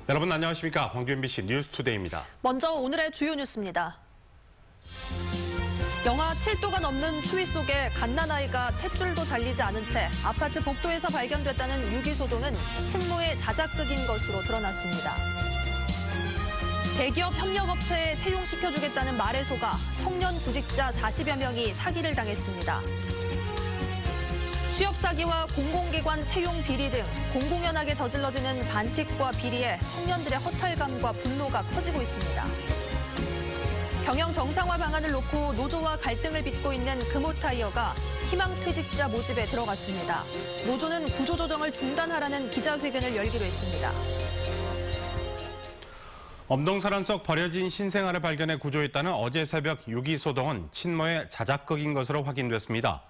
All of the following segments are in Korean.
여러분 안녕하십니까? 광주 MBC 뉴스투데이입니다. 먼저 오늘의 주요 뉴스입니다. 영하 7도가 넘는 추위 속에 갓난아이가 탯줄도 잘리지 않은 채 아파트 복도에서 발견됐다는 유기소동은 친모의 자작극인 것으로 드러났습니다. 대기업 협력업체에 채용시켜주겠다는 말에 속아 청년 구직자 40여 명이 사기를 당했습니다. 취업 사기와 공공기관 채용 비리 등 공공연하게 저질러지는 반칙과 비리에 청년들의 허탈감과 분노가 커지고 있습니다. 경영 정상화 방안을 놓고 노조와 갈등을 빚고 있는 금호타이어가 희망퇴직자 모집에 들어갔습니다. 노조는 구조조정을 중단하라는 기자회견을 열기로 했습니다. 엄동설안 속 버려진 신생아를 발견해 구조했다는 어제 새벽 유기소동은 친모의 자작극인 것으로 확인됐습니다.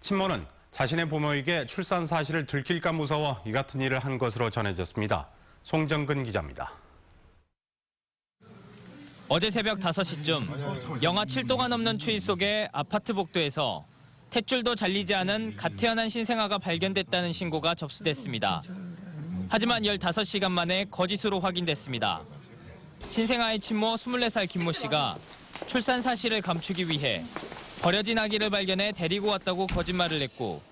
친모는 자신의 부모에게 출산 사실을 들킬까 무서워 이 같은 일을 한 것으로 전해졌습니다. 송정근 기자입니다. 어제 새벽 5시쯤 영하 7도가 넘는 추위 속에 아파트 복도에서 탯줄도 잘리지 않은 갓 태어난 신생아가 발견됐다는 신고가 접수됐습니다. 하지만 15시간 만에 거짓으로 확인됐습니다. 신생아의 친모 24살 김모 씨가 출산 사실을 감추기 위해 버려진 아기를 발견해 데리고 왔다고 거짓말을 했고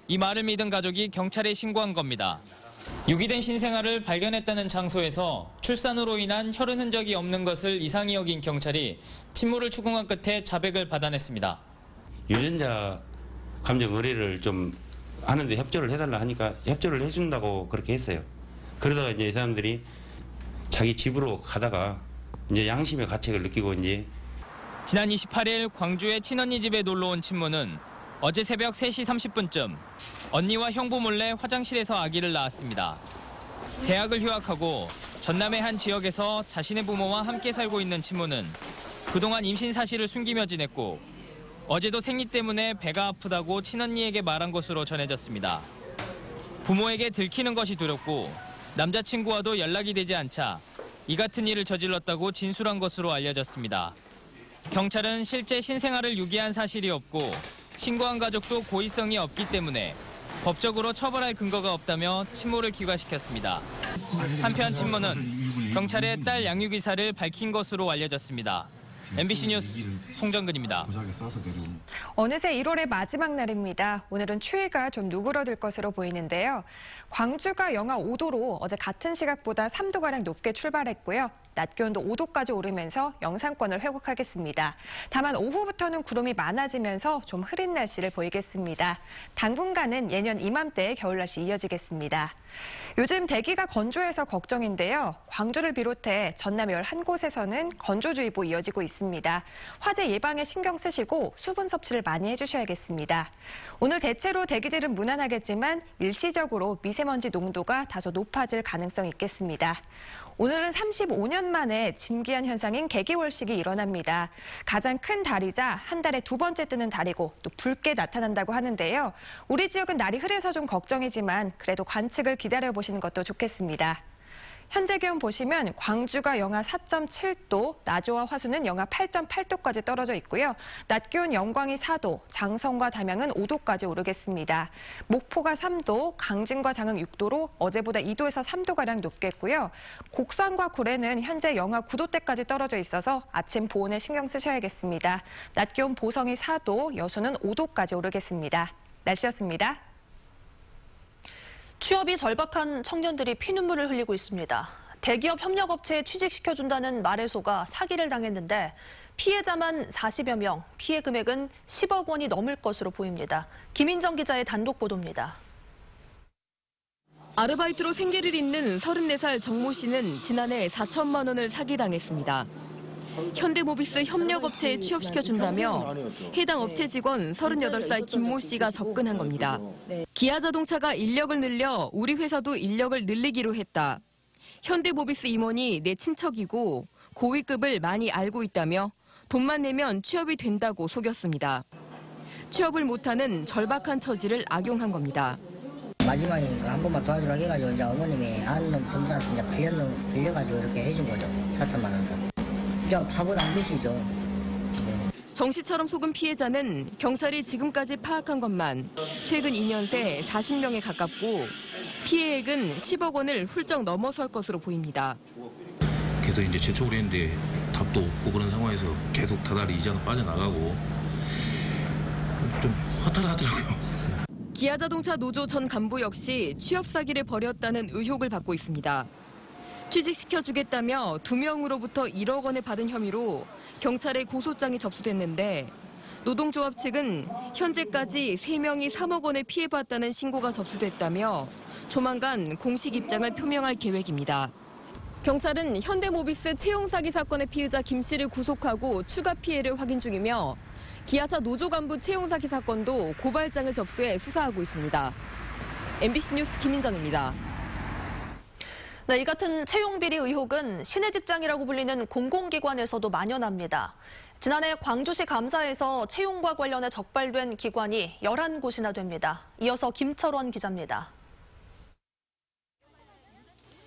이 말을 믿은 가족이 경찰에 신고한 겁니다. 유기된 신생아를 발견했다는 장소에서 출산으로 인한 혈흔 흔적이 없는 것을 이상히 여긴 경찰이 친모를 추궁한 끝에 자백을 받아냈습니다. 유전자 감정 의뢰를 좀 하는데 협조를 해달라 하니까 협조를 해준다고 그렇게 했어요. 그러다가 이제 이 사람들이 자기 집으로 가다가 이제 양심의 가책을 느끼고 이제 지난 28일 광주의 친언니 집에 놀러 온 친모는 어제 새벽 3시 30분쯤 언니와 형부 몰래 화장실에서 아기를 낳았습니다. 대학을 휴학하고 전남의 한 지역에서 자신의 부모와 함께 살고 있는 친모는 그동안 임신 사실을 숨기며 지냈고 어제도 생리 때문에 배가 아프다고 친언니에게 말한 것으로 전해졌습니다. 부모에게 들키는 것이 두렵고 남자친구와도 연락이 되지 않자 이 같은 일을 저질렀다고 진술한 것으로 알려졌습니다. 경찰은 실제 신생아를 유기한 사실이 없고 신고한 가족도 고의성이 없기 때문에 법적으로 처벌할 근거가 없다며 친모를 귀가시켰습니다. 한편 친모는 경찰에 딸 양육의사를 밝힌 것으로 알려졌습니다. MBC 뉴스 송정근입니다. 어느새 1월의 마지막 날입니다. 오늘은 추위가 좀 누그러들 것으로 보이는데요. 광주가 영하 5도로 어제 같은 시각보다 3도가량 높게 출발했고요. 낮 기온도 5도까지 오르면서 영상권을 회복하겠습니다. 다만 오후부터는 구름이 많아지면서 좀 흐린 날씨를 보이겠습니다. 당분간은 예년 이맘때의 겨울 날씨 이어지겠습니다. 요즘 대기가 건조해서 걱정인데요. 광주를 비롯해 전남의 11곳에서는 건조주의보 이어지고 있습니다. 화재 예방에 신경 쓰시고 수분 섭취를 많이 해주셔야겠습니다. 오늘 대체로 대기질은 무난하겠지만 일시적으로 미세먼지 농도가 다소 높아질 가능성이 있겠습니다. 오늘은 35년 만에 진기한 현상인 개기월식이 일어납니다. 가장 큰 달이자 한 달에 2번째 뜨는 달이고 또 붉게 나타난다고 하는데요. 우리 지역은 날이 흐려서 좀 걱정이지만 그래도 관측을 기다려보시는 것도 좋겠습니다. 현재 기온 보시면 광주가 영하 4.7도, 나주와 화수는 영하 8.8도까지 떨어져 있고요. 낮 기온 영광이 4도, 장성과 담양은 5도까지 오르겠습니다. 목포가 3도, 강진과 장흥 6도로 어제보다 2도에서 3도가량 높겠고요. 곡산과 구례는 현재 영하 9도대까지 떨어져 있어서 아침 보온에 신경 쓰셔야겠습니다. 낮 기온 보성이 4도, 여수는 5도까지 오르겠습니다. 날씨였습니다. 취업이 절박한 청년들이 피눈물을 흘리고 있습니다. 대기업 협력업체에 취직시켜준다는 말에 속아 사기를 당했는데 피해자만 40여 명, 피해 금액은 10억 원이 넘을 것으로 보입니다. 김인정 기자의 단독 보도입니다. 아르바이트로 생계를 잇는 34살 정모 씨는 지난해 4천만 원을 사기당했습니다. 현대모비스 협력업체에 취업시켜준다며 해당 업체 직원 38살 김모 씨가 접근한 겁니다. 기아자동차가 인력을 늘려 우리 회사도 인력을 늘리기로 했다. 현대모비스 임원이 내 친척이고 고위급을 많이 알고 있다며 돈만 내면 취업이 된다고 속였습니다. 취업을 못하는 절박한 처지를 악용한 겁니다. 마지막에 한 번만 도와주라고 해가지고 이제 어머님이 아는 분들한테 이제 빌려가지고 이렇게 해준 거죠. 4천만 원을. 밥은 안 드시죠. 정 씨처럼 속은 피해자는 경찰이 지금까지 파악한 것만 최근 2년 새 40명에 가깝고 피해액은 10억 원을 훌쩍 넘어설 것으로 보입니다. 계속 이제 재촉을 했는데 답도 없고 그런 상황에서 계속 다달이 이자가 빠져나가고 좀 허탈하더라고요. 기아자동차 노조 전 간부 역시 취업 사기를 벌였다는 의혹을 받고 있습니다. 취직시켜주겠다며 2명으로부터 1억 원을 받은 혐의로 경찰에 고소장이 접수됐는데 노동조합 측은 현재까지 3명이 3억 원을 피해봤다는 신고가 접수됐다며 조만간 공식 입장을 표명할 계획입니다. 경찰은 현대모비스 채용 사기 사건의 피의자 김 씨를 구속하고 추가 피해를 확인 중이며 기아차 노조 간부 채용 사기 사건도 고발장을 접수해 수사하고 있습니다. MBC 뉴스 김민정입니다. 네, 이 같은 채용 비리 의혹은 신의 직장이라고 불리는 공공기관에서도 만연합니다. 지난해 광주시 감사에서 채용과 관련해 적발된 기관이 11곳이나 됩니다. 이어서 김철원 기자입니다.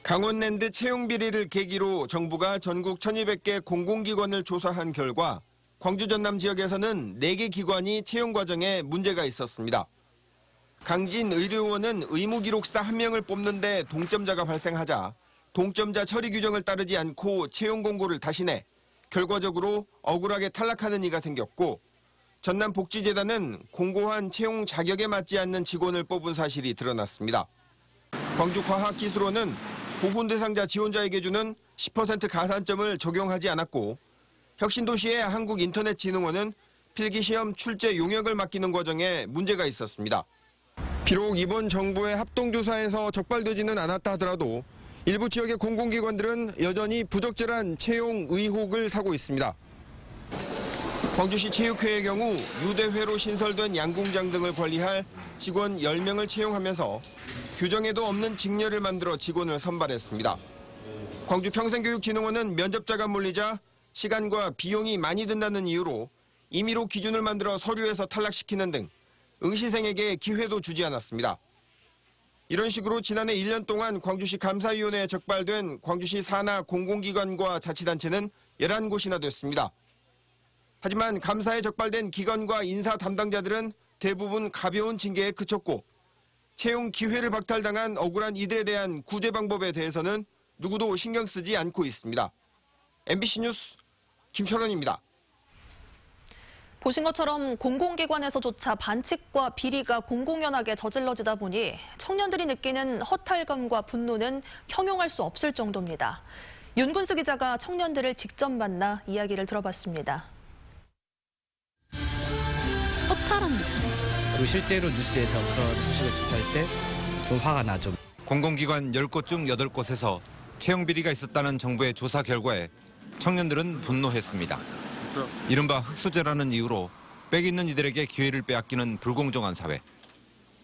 강원랜드 채용 비리를 계기로 정부가 전국 1,200개 공공기관을 조사한 결과 광주 전남 지역에서는 4개 기관이 채용 과정에 문제가 있었습니다. 강진 의료원은 의무기록사 1명을 뽑는데 동점자가 발생하자 동점자 처리 규정을 따르지 않고 채용 공고를 다시 내 결과적으로 억울하게 탈락하는 이가 생겼고, 전남복지재단은 공고한 채용 자격에 맞지 않는 직원을 뽑은 사실이 드러났습니다. 광주과학기술원은 보훈 대상자 지원자에게 주는 10% 가산점을 적용하지 않았고, 혁신도시의 한국인터넷진흥원은 필기시험 출제 용역을 맡기는 과정에 문제가 있었습니다. 비록 이번 정부의 합동조사에서 적발되지는 않았다 하더라도 일부 지역의 공공기관들은 여전히 부적절한 채용 의혹을 사고 있습니다. 광주시 체육회의 경우 유대회로 신설된 양궁장 등을 관리할 직원 10명을 채용하면서 규정에도 없는 직렬을 만들어 직원을 선발했습니다. 광주평생교육진흥원은 면접자가 몰리자 시간과 비용이 많이 든다는 이유로 임의로 기준을 만들어 서류에서 탈락시키는 등 응시생에게 기회도 주지 않았습니다. 이런 식으로 지난해 1년 동안 광주시 감사위원회에 적발된 광주시 산하 공공기관과 자치단체는 11곳이나 됐습니다. 하지만 감사에 적발된 기관과 인사 담당자들은 대부분 가벼운 징계에 그쳤고, 채용 기회를 박탈당한 억울한 이들에 대한 구제 방법에 대해서는 누구도 신경 쓰지 않고 있습니다. MBC 뉴스 김철원입니다. 보신 것처럼 공공기관에서조차 반칙과 비리가 공공연하게 저질러지다 보니 청년들이 느끼는 허탈감과 분노는 형용할 수 없을 정도입니다. 윤군수 기자가 청년들을 직접 만나 이야기를 들어봤습니다. 허탈한 느낌. 그리고 실제로 뉴스에서 그런 소식을 접할 때 좀 화가 나죠. 공공기관 10곳 중 8곳에서 채용 비리가 있었다는 정부의 조사 결과에 청년들은 분노했습니다. 이른바 흑수저라는 이유로 빽 있는 이들에게 기회를 빼앗기는 불공정한 사회.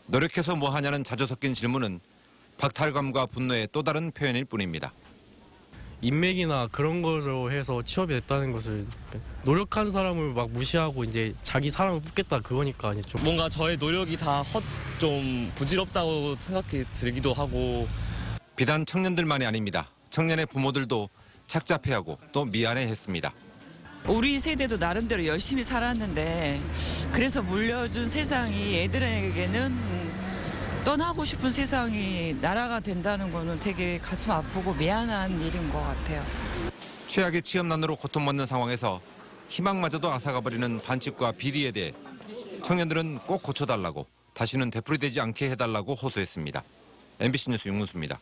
노력해서 뭐 하냐는 자주 섞인 질문은 박탈감과 분노의 또 다른 표현일 뿐입니다. 인맥이나 그런 거로 해서 취업이 됐다는 것을 노력한 사람을 막 무시하고 이제 자기 사람을 뽑겠다 그거니까 좀 뭔가 저의 노력이 다 좀 부질없다고 생각이 들기도 하고. 비단 청년들만이 아닙니다. 청년의 부모들도 착잡해하고 또 미안해했습니다. 우리 세대도 나름대로 열심히 살았는데 그래서 물려준 세상이 애들에게는 떠나고 싶은 세상이 나라가 된다는 거는 되게 가슴 아프고 미안한 일인 것 같아요. 최악의 취업난으로 고통받는 상황에서 희망마저도 앗아가버리는 반칙과 비리에 대해 청년들은 꼭 고쳐달라고, 다시는 되풀이되지 않게 해달라고 호소했습니다. MBC 뉴스 윤문수입니다.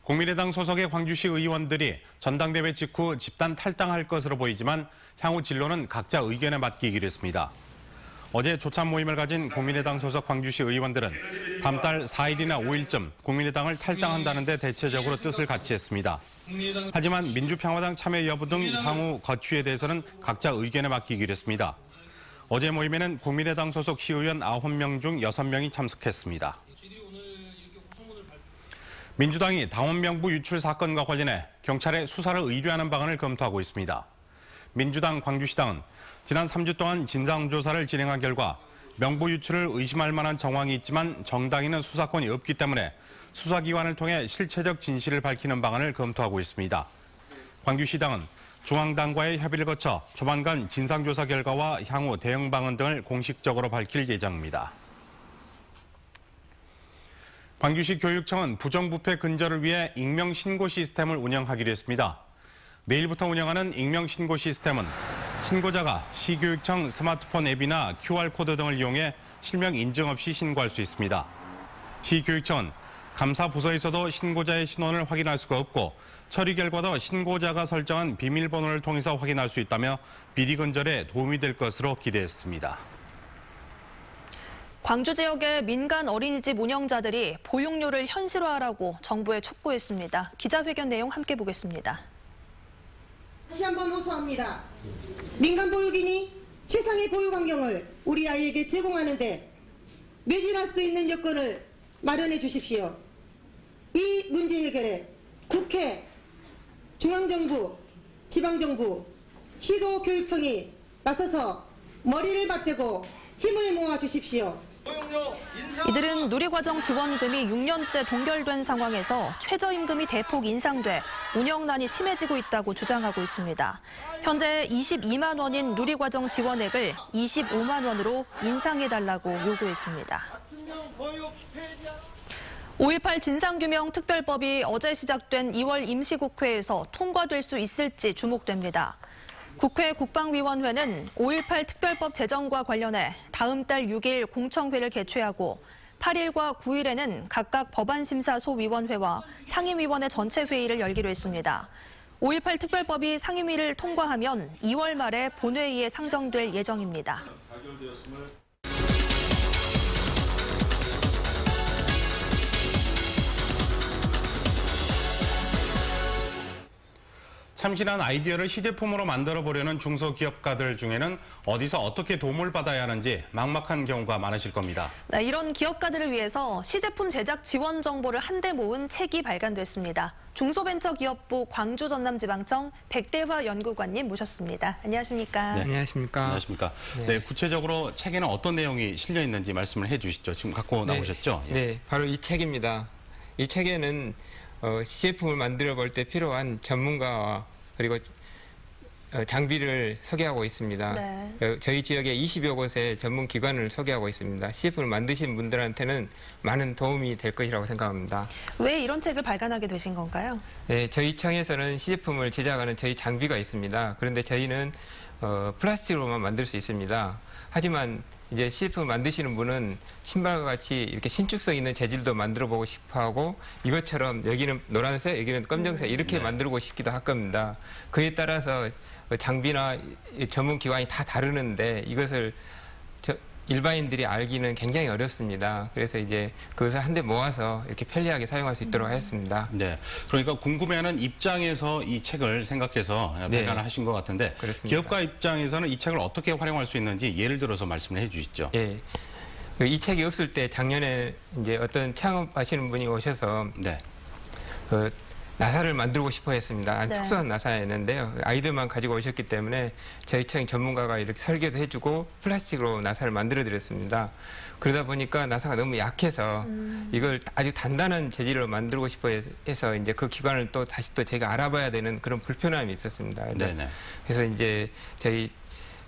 국민의당 소속의 광주시 의원들이 전당대회 직후 집단 탈당할 것으로 보이지만 향후 진로는 각자 의견에 맡기기로 했습니다. 어제 조찬 모임을 가진 국민의당 소속 광주시 의원들은 다음 달 4일이나 5일쯤 국민의당을 탈당한다는 데 대체적으로 뜻을 같이 했습니다. 하지만 민주평화당 참여 여부 등 향후 거취에 대해서는 각자 의견에 맡기기로 했습니다. 어제 모임에는 국민의당 소속 시의원 9명 중 6명이 참석했습니다. 민주당이 당원 명부 유출 사건과 관련해 경찰에 수사를 의뢰하는 방안을 검토하고 있습니다. 민주당 광주시당은 지난 3주 동안 진상조사를 진행한 결과 명부 유출을 의심할 만한 정황이 있지만 정당인은 수사권이 없기 때문에 수사기관을 통해 실체적 진실을 밝히는 방안을 검토하고 있습니다. 광주시당은 중앙당과의 협의를 거쳐 조만간 진상조사 결과와 향후 대응 방안 등을 공식적으로 밝힐 예정입니다. 광주시 교육청은 부정부패 근절을 위해 익명신고 시스템을 운영하기로 했습니다. 내일부터 운영하는 익명신고 시스템은 신고자가 시교육청 스마트폰 앱이나 QR코드 등을 이용해 실명 인증 없이 신고할 수 있습니다. 시교육청은 감사 부서에서도 신고자의 신원을 확인할 수가 없고 처리 결과도 신고자가 설정한 비밀번호를 통해서 확인할 수 있다며 비리 근절에 도움이 될 것으로 기대했습니다. 광주 지역의 민간 어린이집 운영자들이 보육료를 현실화하라고 정부에 촉구했습니다. 기자회견 내용 함께 보겠습니다. 다시 한번 호소합니다. 민간 보육인이 최상의 보육 환경을 우리 아이에게 제공하는데 매진할 수 있는 여건을 마련해 주십시오. 이 문제 해결에 국회, 중앙정부, 지방정부, 시도교육청이 나서서 머리를 맞대고 힘을 모아 주십시오. 이들은 누리과정 지원금이 6년째 동결된 상황에서 최저임금이 대폭 인상돼 운영난이 심해지고 있다고 주장하고 있습니다. 현재 22만 원인 누리과정 지원액을 25만 원으로 인상해달라고 요구했습니다. 5.18 진상규명 특별법이 어제 시작된 2월 임시국회에서 통과될 수 있을지 주목됩니다. 국회 국방위원회는 5.18 특별법 제정과 관련해 다음 달 6일 공청회를 개최하고 8일과 9일에는 각각 법안심사소위원회와 상임위원회 전체 회의를 열기로 했습니다. 5.18 특별법이 상임위를 통과하면 2월 말에 본회의에 상정될 예정입니다. 참신한 아이디어를 시제품으로 만들어보려는 중소기업가들 중에는 어디서 어떻게 도움을 받아야 하는지 막막한 경우가 많으실 겁니다. 네, 이런 기업가들을 위해서 시제품 제작 지원 정보를 한데 모은 책이 발간됐습니다. 중소벤처기업부 광주전남지방청 백대화 연구관님 모셨습니다. 안녕하십니까? 네. 안녕하십니까? 안녕하십니까? 네, 구체적으로 책에는 어떤 내용이 실려 있는지 말씀을 해주시죠. 지금 갖고 나오셨죠? 네, 바로 이 책입니다. 이 책에는 시제품을 만들어 볼 때 필요한 전문가와 그리고 장비를 소개하고 있습니다. 네. 저희 지역에 20여 곳의 전문 기관을 소개하고 있습니다. 시제품을 만드신 분들한테는 많은 도움이 될 것이라고 생각합니다. 왜 이런 책을 발간하게 되신 건가요? 네, 저희 청에서는 시제품을 제작하는 저희 장비가 있습니다. 그런데 저희는 플라스틱으로만 만들 수 있습니다. 하지만 이제 시제품을 만드시는 분은 신발과 같이 이렇게 신축성 있는 재질도 만들어 보고 싶어 하고 이것처럼 여기는 노란색, 여기는 검정색 이렇게 만들고 싶기도 할 겁니다. 그에 따라서 장비나 전문 기관이 다 다르는데 이것을 일반인들이 알기는 굉장히 어렵습니다. 그래서 이제 그것을 한데 모아서 이렇게 편리하게 사용할 수 있도록 하였습니다. 네, 그러니까 궁금해하는 입장에서 이 책을 생각해서 발간을 하신 것 같은데 그렇습니다. 기업가 입장에서는 이 책을 어떻게 활용할 수 있는지 예를 들어서 말씀을 해주시죠. 예, 이 책이 없을 때 작년에 이제 어떤 창업하시는 분이 오셔서 나사를 만들고 싶어 했습니다. 특수한 나사였는데요. 아이들만 가지고 오셨기 때문에 저희 청 전문가가 이렇게 설계도 해주고 플라스틱으로 나사를 만들어 드렸습니다. 그러다 보니까 나사가 너무 약해서 이걸 아주 단단한 재질로 만들고 싶어 해서 이제 그 기관을 또 다시 또 제가 알아봐야 되는 그런 불편함이 있었습니다. 그래서 이제 저희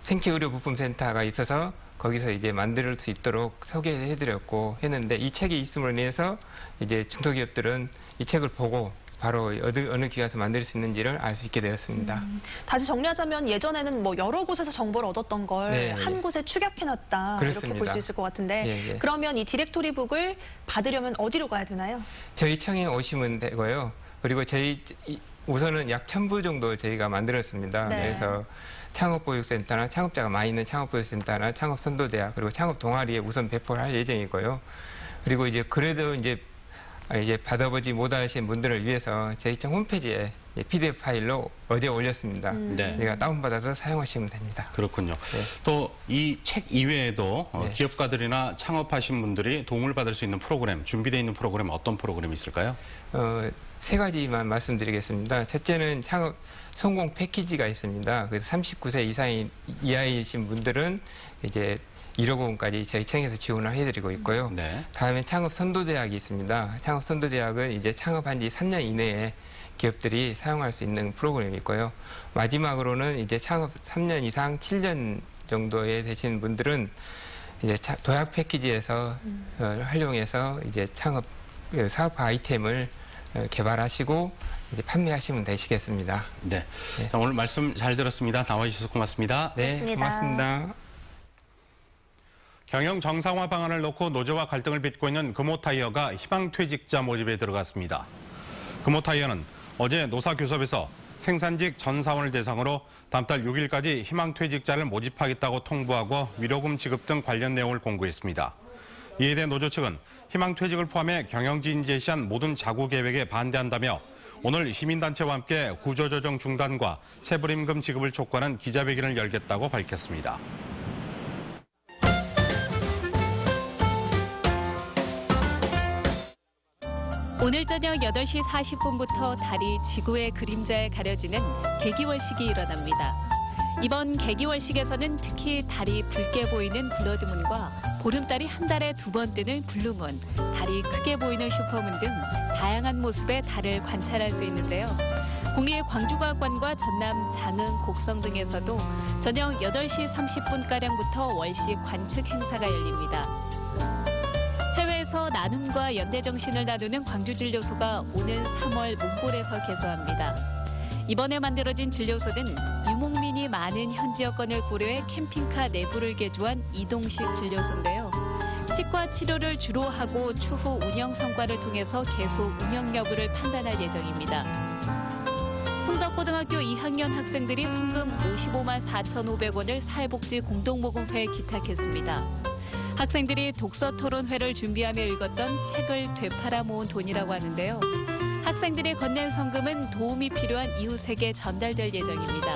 생체의료부품센터가 있어서 거기서 이제 만들 수 있도록 소개해드렸고 했는데 이 책이 있음으로 인해서 이제 중소기업들은 이 책을 보고 바로 어느 기관에서 만들 수 있는지를 알 수 있게 되었습니다. 다시 정리하자면 예전에는 뭐 여러 곳에서 정보를 얻었던 걸 한 곳에 축약해놨다 이렇게 볼 수 있을 것 같은데 그러면 이 디렉토리북을 받으려면 어디로 가야 되나요? 저희 청에 오시면 되고요. 그리고 저희 우선은 약 1000부 정도 저희가 만들었습니다. 그래서 창업보육센터나 창업자가 많이 있는 창업보육센터나 창업선도대학 그리고 창업동아리에 우선 배포를 할 예정이고요. 그리고 이제 그래도 이제 받아보지 못하신 분들을 위해서 저희 청 홈페이지에 PDF 파일로 어제 올렸습니다. 제가 다운받아서 사용하시면 됩니다. 그렇군요. 또 이 책 이외에도 기업가들이나 창업하신 분들이 도움을 받을 수 있는 프로그램, 준비되어 있는 프로그램 어떤 프로그램이 있을까요? 3가지만 말씀드리겠습니다. 첫째는 창업 성공 패키지가 있습니다. 그래서 39세 이하이신 분들은 이제 1억 원까지 저희 청에서 지원을 해드리고 있고요. 다음에 창업선도대학이 있습니다. 창업선도대학은 이제 창업한 지 3년 이내에 기업들이 사용할 수 있는 프로그램이 있고요. 마지막으로는 이제 창업 3년 이상 7년 정도에 되신 분들은 이제 도약 패키지에서 활용해서 이제 창업 그 사업 아이템을 개발하시고 이제 판매하시면 되시겠습니다. 네. 자, 오늘 말씀 잘 들었습니다. 나와주셔서 고맙습니다. 네, 고맙습니다. 경영 정상화 방안을 놓고 노조와 갈등을 빚고 있는 금호타이어가 희망퇴직자 모집에 들어갔습니다. 금호타이어는 어제 노사교섭에서 생산직 전 사원을 대상으로 다음 달 6일까지 희망퇴직자를 모집하겠다고 통보하고 위로금 지급 등 관련 내용을 공고했습니다. 이에 대해 노조 측은 희망퇴직을 포함해 경영진 제시한 모든 자구 계획에 반대한다며 오늘 시민단체와 함께 구조조정 중단과 체불임금 지급을 촉구하는 기자회견을 열겠다고 밝혔습니다. 오늘 저녁 8시 40분부터 달이 지구의 그림자에 가려지는 개기월식이 일어납니다. 이번 개기월식에서는 특히 달이 붉게 보이는 블러드문과 보름달이 한 달에 2번 뜨는 블루문, 달이 크게 보이는 슈퍼문 등 다양한 모습의 달을 관찰할 수 있는데요. 국립 광주과학관과 전남 장흥 곡성 등에서도 저녁 8시 30분가량부터 월식 관측 행사가 열립니다. 해외에서 나눔과 연대정신을 나누는 광주진료소가 오는 3월 몽골에서 개소합니다. 이번에 만들어진 진료소는 유목민이 많은 현지 여건을 고려해 캠핑카 내부를 개조한 이동식 진료소인데요. 치과 치료를 주로 하고 추후 운영 성과를 통해서 계속 운영 여부를 판단할 예정입니다. 숭덕고등학교 2학년 학생들이 성금 55만 4,500원을 사회복지 공동모금회에 기탁했습니다. 학생들이 독서토론회를 준비하며 읽었던 책을 되팔아 모은 돈이라고 하는데요. 학생들이 건넨 성금은 도움이 필요한 이웃에게 전달될 예정입니다.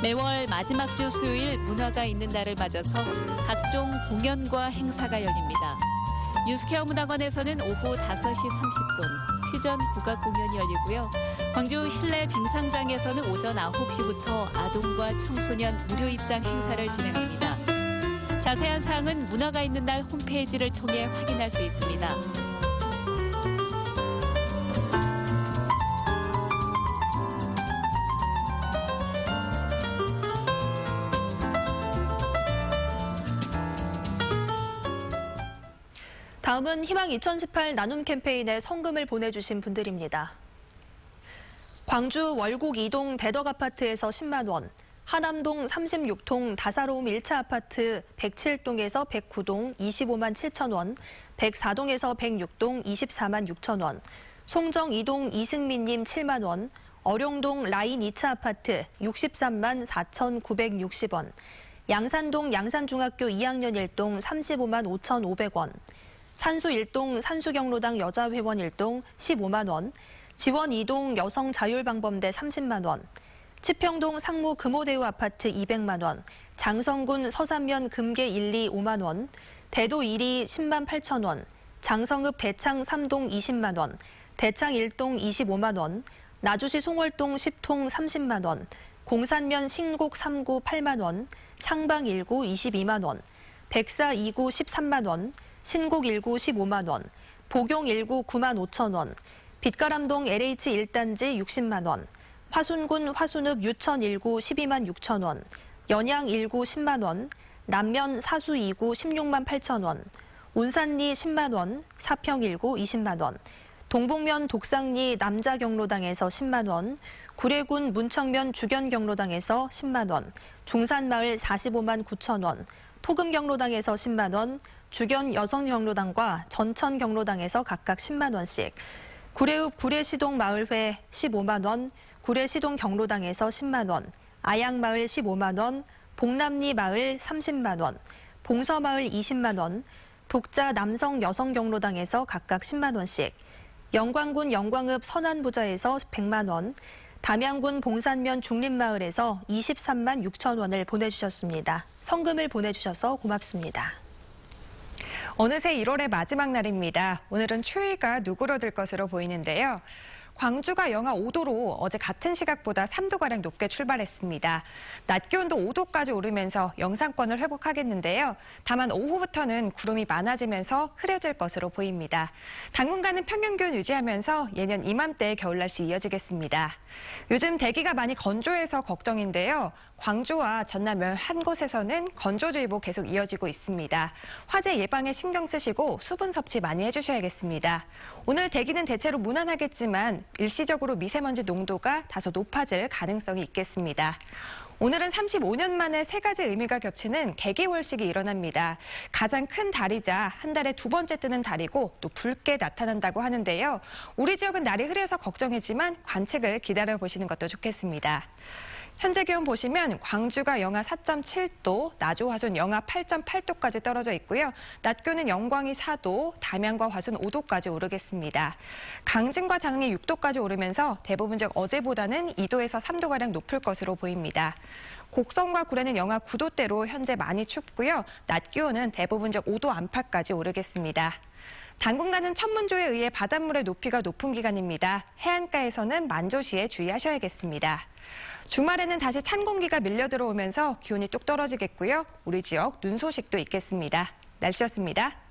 매월 마지막 주 수요일 문화가 있는 날을 맞아서 각종 공연과 행사가 열립니다. 유스케어 문화관에서는 오후 5시 30분 퓨전 국악 공연이 열리고요. 광주 실내 빙상장에서는 오전 9시부터 아동과 청소년 무료 입장 행사를 진행합니다. 자세한 사항은 문화가 있는 날 홈페이지를 통해 확인할 수 있습니다. 다음은 희망 2018 나눔 캠페인에 성금을 보내주신 분들입니다. 광주 월곡 2동 대덕 아파트에서 10만 원, 하남동 36동 다사로움 1차 아파트 107동에서 109동 25만 7천 원, 104동에서 106동 24만 6천 원, 송정 2동 이승민님 7만 원, 어룡동 라인 2차 아파트 63만 4,960원, 양산동 양산중학교 2학년 1동 35만 5,500원, 산수 1동 산수경로당 여자회원 1동 15만 원, 지원 2동 여성자율방범대 30만 원, 치평동 상무 금호대우 아파트 200만 원, 장성군 서산면 금계 1, 2 5만 원, 대도 1이 10만 8천 원, 장성읍 대창 3동 20만 원, 대창 1동 25만 원, 나주시 송월동 10통 30만 원, 공산면 신곡 3구 8만 원, 상방 1구 22만 원, 백사 2구 13만 원, 신곡 1구 15만 원, 복용 1구 9만 5천 원, 빛가람동 LH 1단지 60만 원, 화순군 화순읍 유천 1구 12만 6천 원, 연양 1구 10만 원, 남면 사수 2구 16만 8천 원, 운산리 10만 원, 사평 1구 20만 원, 동북면 독상리 남자경로당에서 10만 원, 구례군 문청면 주견경로당에서 10만 원, 중산마을 45만 9천 원, 토금경로당에서 10만 원, 주견 여성경로당과 전천경로당에서 각각 10만 원씩, 구례읍 구례시동 마을회 15만 원, 구례시동 경로당에서 10만 원, 아양마을 15만 원, 봉남리 마을 30만 원, 봉서마을 20만 원, 독자 남성 여성 경로당에서 각각 10만 원씩, 영광군 영광읍 선안부자에서 100만 원, 담양군 봉산면 중림마을에서 23만 6천 원을 보내주셨습니다. 성금을 보내주셔서 고맙습니다. 어느새 1월의 마지막 날입니다. 오늘은 추위가 누그러들 것으로 보이는데요. 광주가 영하 5도로 어제 같은 시각보다 3도가량 높게 출발했습니다. 낮 기온도 5도까지 오르면서 영상권을 회복하겠는데요. 다만 오후부터는 구름이 많아지면서 흐려질 것으로 보입니다. 당분간은 평년 기온 유지하면서 예년 이맘때의 겨울 날씨 이어지겠습니다. 요즘 대기가 많이 건조해서 걱정인데요. 광주와 전남 한 곳에서는 건조주의보 계속 이어지고 있습니다. 화재 예방에 신경 쓰시고 수분 섭취 많이 해주셔야겠습니다. 오늘 대기는 대체로 무난하겠지만 일시적으로 미세먼지 농도가 다소 높아질 가능성이 있겠습니다. 오늘은 35년 만에 세 가지 의미가 겹치는 개기월식이 일어납니다. 가장 큰 달이자 한 달에 두 번째 뜨는 달이고 또 붉게 나타난다고 하는데요. 우리 지역은 날이 흐려서 걱정이지만 관측을 기다려보시는 것도 좋겠습니다. 현재 기온 보시면 광주가 영하 4.7도, 나주 화순 영하 8.8도까지 떨어져 있고요. 낮 기온은 영광이 4도, 담양과 화순 5도까지 오르겠습니다. 강진과 장흥이 6도까지 오르면서 대부분 지역 어제보다는 2도에서 3도가량 높을 것으로 보입니다. 곡성과 구례는 영하 9도대로 현재 많이 춥고요. 낮 기온은 대부분 지역 5도 안팎까지 오르겠습니다. 당분간은 천문조에 의해 바닷물의 높이가 높은 기간입니다. 해안가에서는 만조시에 주의하셔야겠습니다. 주말에는 다시 찬 공기가 밀려 들어오면서 기온이 뚝 떨어지겠고요. 우리 지역 눈 소식도 있겠습니다. 날씨였습니다.